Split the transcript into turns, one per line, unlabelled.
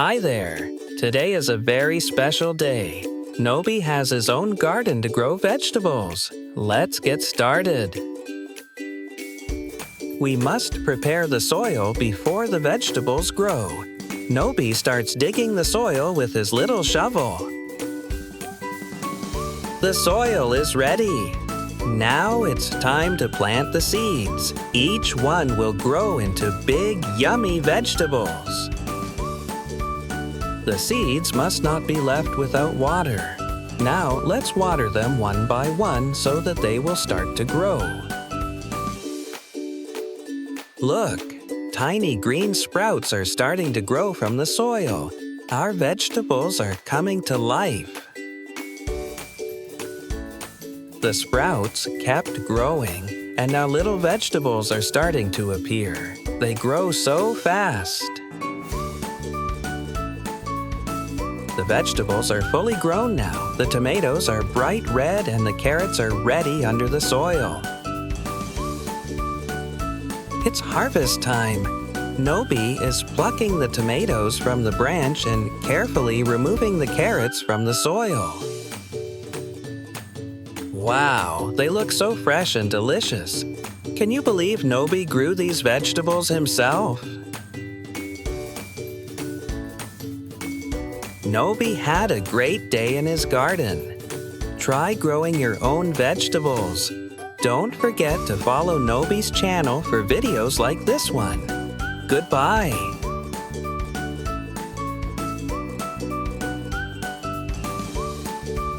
Hi there. Today is a very special day. Nobi has his own garden to grow vegetables. Let's get started. We must prepare the soil before the vegetables grow. Nobi starts digging the soil with his little shovel. The soil is ready. Now it's time to plant the seeds. Each one will grow into big, yummy vegetables. The seeds must not be left without water. Now let's water them one by one so that they will start to grow. Look, tiny green sprouts are starting to grow from the soil. Our vegetables are coming to life. The sprouts kept growing, and now little vegetables are starting to appear. They grow so fast. The vegetables are fully grown now. The tomatoes are bright red and the carrots are ready under the soil. It's harvest time. Nobi is plucking the tomatoes from the branch and carefully removing the carrots from the soil. Wow, they look so fresh and delicious. Can you believe Nobi grew these vegetables himself? Nobi had a great day in his garden. Try growing your own vegetables. Don't forget to follow Nobi's channel for videos like this one. Goodbye.